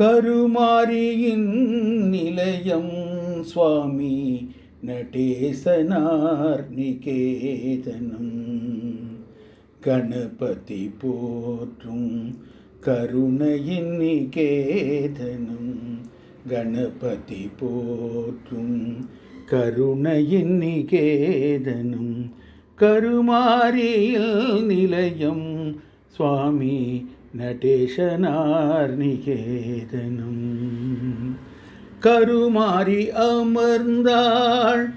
கருமாரியின் நிலையம் சுவாமி நடேசனார் நிகேதனம். கணபதி போற்றும் கருணையின் நிகேதனம். கணபதி போற்றும் கருணையின் நிகேதனம். கருமாரியில் நிலையம் சுவாமி நடேசனார் நிகேதனம். கருமாரி அமர்ந்தாள்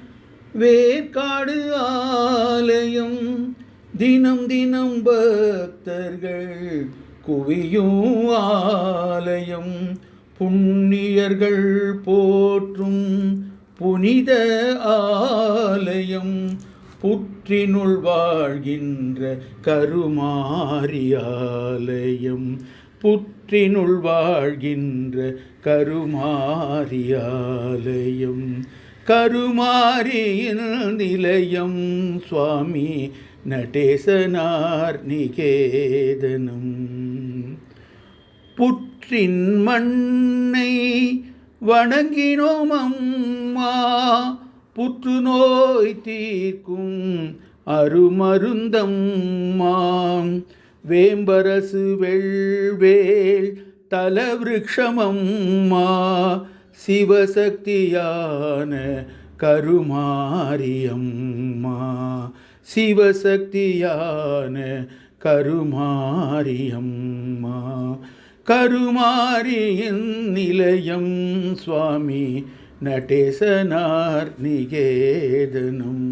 வேற்காடு ஆலயம். தினம் தினம் பக்தர்கள் குவியும் ஆலயம். புண்ணியர்கள் போற்றும் புனித ஆலயம். புற்றினுள் வாழ்கின்ற கருமாரியாலயம். புற்றினுள் வாழ்கின்ற கருமாரியாலயம். கருமாரியின் நிலையம் சுவாமி நடேசனார் நிகேதனம். புற்றின் மண்ணை வணங்கினோம் அம்மா. புற்றுநோய் தீர்க்கும் அருமருந்தம்மாம். வேம்பரசு வெள்வேல் தலவிருக்ஷமம்மா. சிவசக்தியான கருமாரியம்மா. சிவசக்தியான கருமாரியம்மா. கருமாரியின் நிலையம் சுவாமி நடேசனார் நிகேதனம்.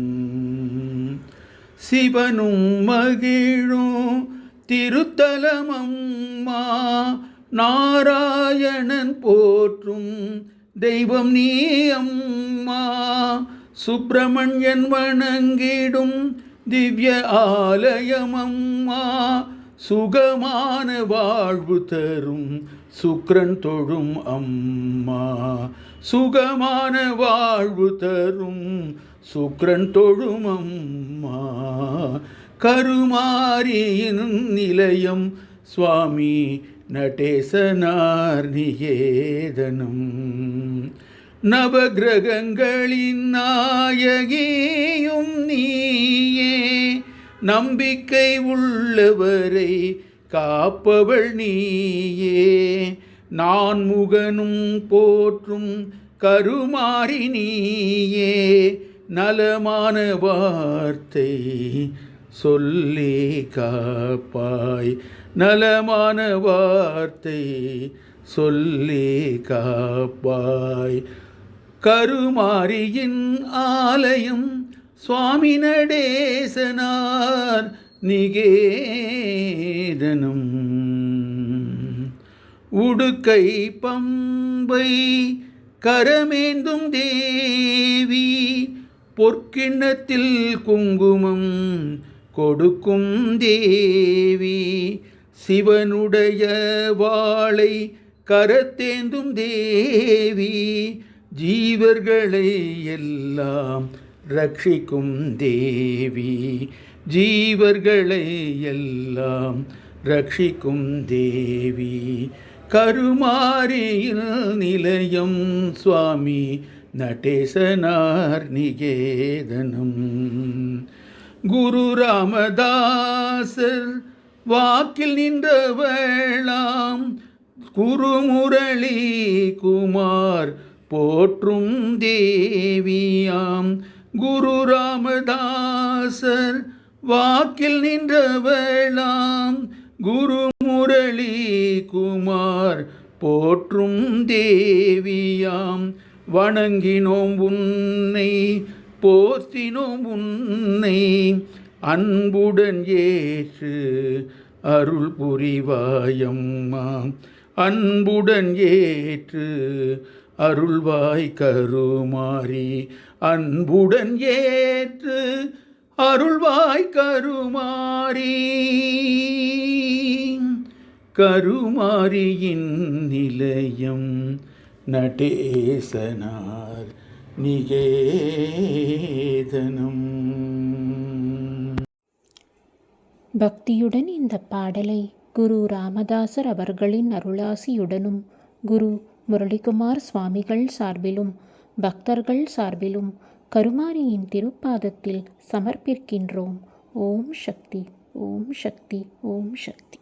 சிவனும் மகிழும் திருத்தலமம்மா. நாராயணன் போற்றும் தெய்வம் நீ அம்மா. சுப்பிரமணியன் வணங்கிடும் திவ்ய ஆலயமம்மா. சுகமான வாழ்வு தரும் சுக்கிரன் தொழும் அம்மா. சுகமான வாழ்வு தரும் சுக்கிரன் தொழும் அம்மா. கருமாரியின் நிலையம் சுவாமி நடேசனார் நிகேதனம். நவகிரகங்களின் நாயகியும் நீயே. நம்பிக்கை உள்ளவரை காப்பவள் நீயே. நான்முகனும் போற்றும் கருமாரி நீயே. நலமான வார்த்தை சொல்லி காப்பாய். நலமான வார்த்தை சொல்லி காப்பாய். கருமாரியின் ஆலயம் சுவாமி நடேசனார் நிகேதனம். உடுக்கை பம்பை கரமேந்தும் தேவி. பொற்கிண்ணத்தில் குங்குமம் கொடுக்கும் தேவி. சிவனுடைய வாளை கரத்தேந்தும் தேவி. ஜீவர்களை எல்லாம் ரட்சிக்கும் தேவி. ஜீவர்களை எல்லாம் ரட்சிக்கும் தேவி. கருமாரியில் நிலையம் சுவாமி நடேசனார் நிகேதனம். குரு ராமதாசர் வாக்கில் நின்றவளாம். குருமுரளி குமார் போற்றும் தேவியாம். குரு ராமதாசர் வாக்கில் நின்றவளாம். குருமுரளி குமார் போற்றும் தேவியாம். வணங்கினோம் உன்னை போற்றினோம் உன்னை. அன்புடன் ஏற்று அருள் புரிவாயம்மா. அன்புடன் ஏற்று அருள்வாய் கருமாரி. அன்புடன் ஏற்று அருள்வாய் கருமாரி. கருமாரியின் நிலையம் நடேசனார் நிகேதனம். பக்தியுடன் இந்த பாடலை குரு ராமதாசர் அவர்களின் அருளாசியுடனும் குரு முரளிகுமார் சுவாமிகள் சார்பிலும் பக்தர்கள் சார்பிலும் கருமாரியின் திருப்பாதத்தில் சமர்ப்பிக்கின்றோம். ஓம் சக்தி, ஓம் சக்தி, ஓம் சக்தி.